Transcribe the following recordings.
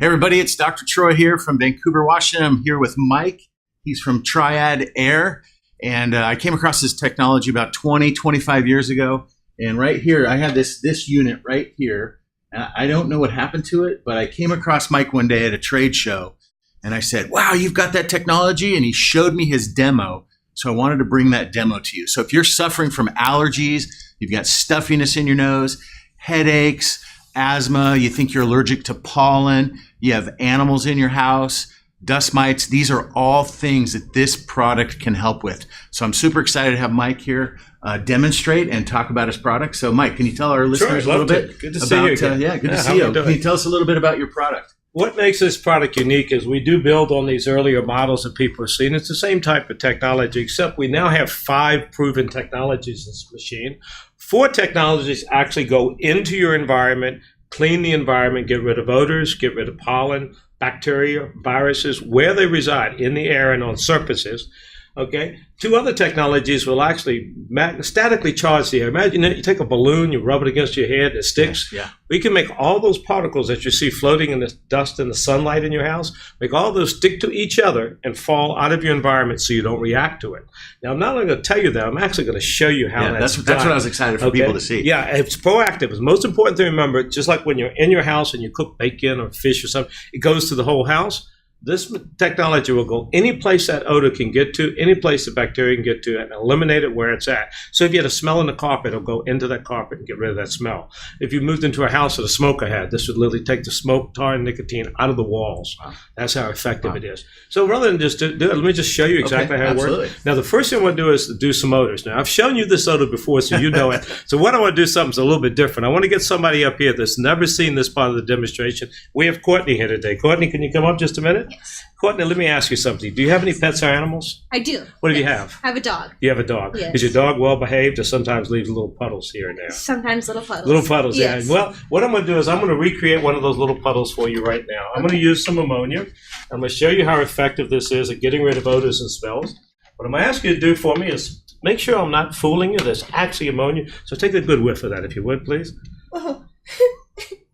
Hey everybody, it's Dr. Troy here from Vancouver, Washington. I'm here with Mike. He's from Triad Aer. And I came across this technology about 25 years ago. And right here, I had this unit right here. I don't know what happened to it, but I came across Mike one day at a trade show. And I said, wow, you've got that technology? And he showed me his demo. So I wanted to bring that demo to you. So if you're suffering from allergies, you've got stuffiness in your nose, headaches, asthma, you think you're allergic to pollen, you have animals in your house, dust mites, these are all things that this product can help with. So I'm super excited to have Mike here demonstrate and talk about his product. So Mike, can you tell our listeners a little bit good to see you again. Good to see you. Can you tell us a little bit about your product? What makes this product unique is we do build on these earlier models that people have seen. It's the same type of technology, except we now have 5 proven technologies in this machine. 4 technologies actually go into your environment, clean the environment, get rid of odors, get rid of pollen, bacteria, viruses, where they reside, in the air and on surfaces. Okay. 2 other technologies will actually statically charge the air. Imagine that you take a balloon, you rub it against your head, it sticks. Yeah. We can make all those particles that you see floating in the dust and the sunlight in your house, make all those stick to each other and fall out of your environment so you don't react to it. Now, I'm not only going to tell you that, I'm actually going to show you how that's done. That's what I was excited for people to see. Yeah, it's proactive. It's the most important thing to remember, just like when you're in your house and you cook bacon or fish or something, it goes to the whole house. This technology will go any place that odor can get to, any place the bacteria can get to, and eliminate it where it's at. So if you had a smell in the carpet, it'll go into that carpet and get rid of that smell. If you moved into a house that a smoker had, this would literally take the smoke, tar, and nicotine out of the walls. Wow. That's how effective it is. So rather than just do it, let me just show you exactly how it works. Now, the first thing I want to do is to do some odors. Now, I've shown you this odor before, so you know it. So what I want to do something a little bit different. I want to get somebody up here that's never seen this part of the demonstration. We have Courtney here today. Courtney, can you come up just a minute? Yes. Courtney, let me ask you something. Do you have any pets or animals? I do. What do you have? I have a dog. You have a dog. Yes. Is your dog well behaved or sometimes leaves little puddles here and there? Sometimes little puddles. Little puddles, yes. Yeah. Well, what I'm going to do is I'm going to recreate one of those little puddles for you right now. I'm going to use some ammonia. I'm going to show you how effective this is at getting rid of odors and smells. What I'm going to ask you to do for me is make sure I'm not fooling you. There's actually ammonia. So take a good whiff of that, if you would, please. Oh.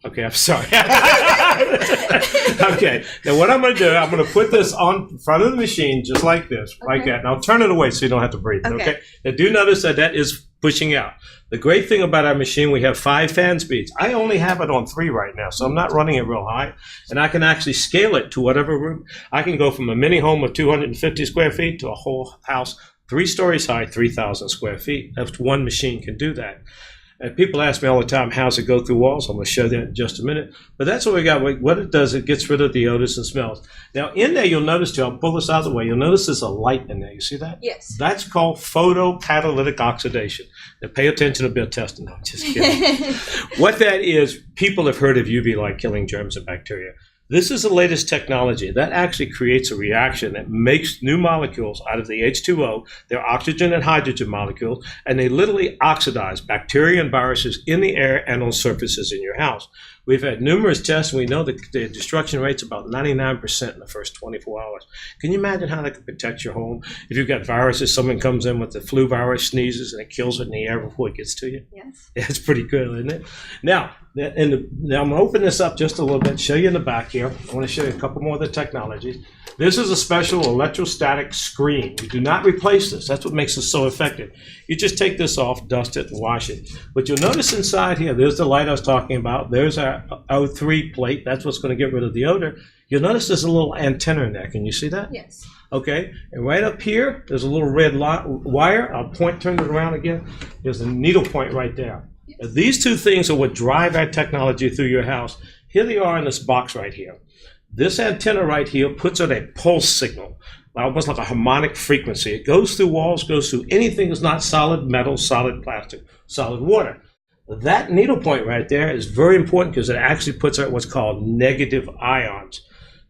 Okay, I'm sorry. Okay, now what I'm going to do, I'm going to put this on front of the machine just like this, like that. And I'll turn it away so you don't have to breathe, okay? Now do notice that that is pushing out. The great thing about our machine, we have 5 fan speeds. I only have it on 3 right now, so I'm not running it real high. And I can actually scale it to whatever room. I can go from a mini home of 250 square feet to a whole house 3 stories high, 3,000 square feet. That's one machine can do that. And people ask me all the time, how's it go through walls? I'm going to show that in just a minute. But that's what we got. What it does, it gets rid of the odors and smells. Now, in there, you'll notice, too, I'll pull this out of the way. You'll notice there's a light in there. You see that? Yes. That's called photocatalytic oxidation. Now, pay attention to bit testing. No, I'm just kidding. What that is, people have heard of UV light killing germs and bacteria. This is the latest technology that actually creates a reaction that makes new molecules out of the H2O. They're oxygen and hydrogen molecules, and they literally oxidize bacteria and viruses in the air and on surfaces in your house. We've had numerous tests, and we know that the destruction rate's about 99% in the first 24 hours. Can you imagine how that could protect your home? If you've got viruses, someone comes in with the flu virus, sneezes, and it kills it in the air before it gets to you? Yes. That's pretty good, isn't it? Now, now I'm going to open this up just a little bit, show you in the back here. I want to show you a couple more of the technologies. This is a special electrostatic screen. We do not replace this. That's what makes this so effective. You just take this off, dust it, and wash it. But you'll notice inside here, there's the light I was talking about. There's our O3 plate. That's what's going to get rid of the odor. You'll notice there's a little antenna in there. Can you see that? Yes. Okay. And right up here, there's a little red wire. I'll turn it around again. There's a needle point right there. Now, these 2 things are what drive our technology through your house. Here they are in this box right here. This antenna right here puts out a pulse signal, almost like a harmonic frequency. It goes through walls, goes through anything that's not solid metal, solid plastic, solid water. That needle point right there is very important because it actually puts out what's called negative ions.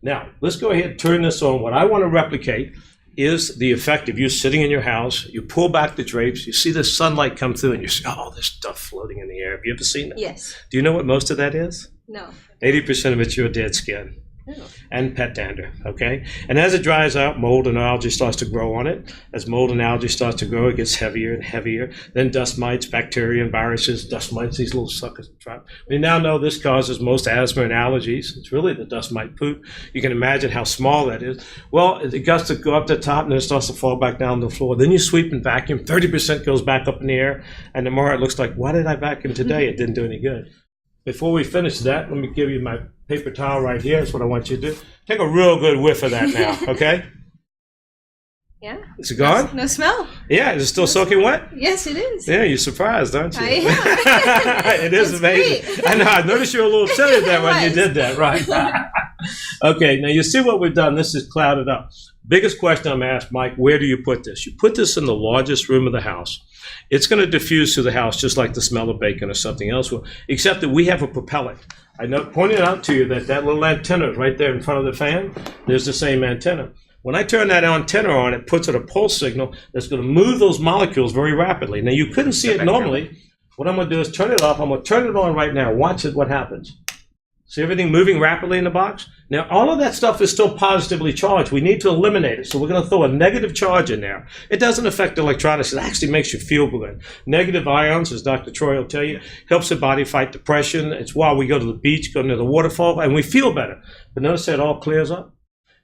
Now, let's go ahead and turn this on. What I want to replicate is the effect of you sitting in your house. You pull back the drapes, you see the sunlight come through, and you see, oh, there's stuff floating in the air. Have you ever seen that? Yes. Do you know what most of that is? No. 80% of it's your dead skin. Oh. and pet dander, okay? And as it dries out, mold and algae starts to grow on it. As mold and algae starts to grow, it gets heavier and heavier. Then dust mites, bacteria and viruses, dust mites, these little suckers trap. We now know this causes most asthma and allergies. It's really the dust mite poop. You can imagine how small that is. Well, it gets to go up the top and then it starts to fall back down to the floor. Then you sweep and vacuum, 30% goes back up in the air, and tomorrow it looks like, why did I vacuum today? It didn't do any good. Before we finish that, let me give you my paper towel right here. That's what I want you to do. Take a real good whiff of that now, okay? Yeah. Is it gone? No smell. Yeah, is it still soaking wet? Yes, it is. Yeah, you're surprised, aren't you? I am. It is That's amazing. great. I know. I noticed you were a little upset at that when you was. did that, right? Okay, now you see what we've done. This is clouded up. Biggest question I'm asked, Mike, where do you put this? You put this in the largest room of the house. It's going to diffuse through the house just like the smell of bacon or something else will, except that we have a propellant. I pointed out to you that little antenna right there in front of the fan, there's the same antenna. When I turn that antenna on, it puts out a pulse signal that's going to move those molecules very rapidly. Now, you couldn't see it normally. What I'm going to do is turn it off. I'm going to turn it on right now. Watch it, what happens. See everything moving rapidly in the box? Now, all of that stuff is still positively charged. We need to eliminate it. So we're going to throw a negative charge in there. It doesn't affect electronics. It actually makes you feel good. Negative ions, as Dr. Troy will tell you, helps the body fight depression. It's why we go to the beach, go near the waterfall, and we feel better. But notice that it all clears up.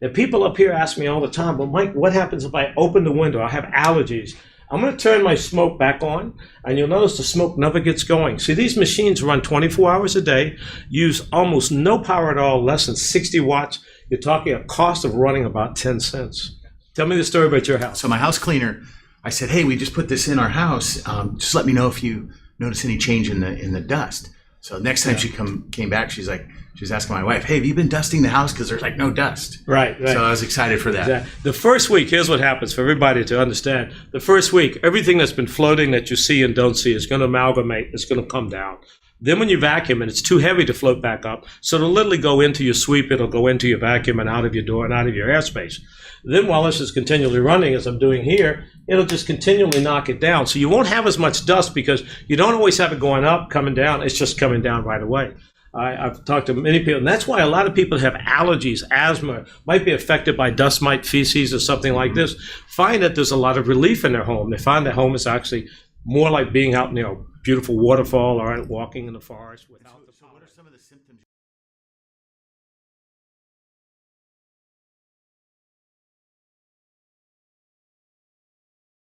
Now, people up here ask me all the time, well, Mike, what happens if I open the window? I have allergies. I'm going to turn my smoke back on, and you'll notice the smoke never gets going. See, these machines run 24 hours a day, use almost no power at all, less than 60 watts. You're talking a cost of running about 10 cents. Tell me the story about your house. So my house cleaner, I said, hey, we just put this in our house. Just let me know if you notice any change in the dust. So next time she came back, she was asking my wife, hey, have you been dusting the house? Because there's like no dust. Right. So I was excited for that. Exactly. The first week, here's what happens for everybody to understand. The first week, everything that's been floating that you see and don't see is going to amalgamate. It's going to come down. Then when you vacuum it, it's too heavy to float back up. So it'll literally go into your sweep. It'll go into your vacuum and out of your door and out of your airspace. Then while this is continually running, as I'm doing here, it'll just continually knock it down. So you won't have as much dust because you don't always have it going up, coming down. It's just coming down right away. I've talked to many people, and that's why a lot of people have allergies, asthma, might be affected by dust mite feces or something like this. Find that there's a lot of relief in their home. They find their home is actually more like being out near a beautiful waterfall or out walking in the forest without the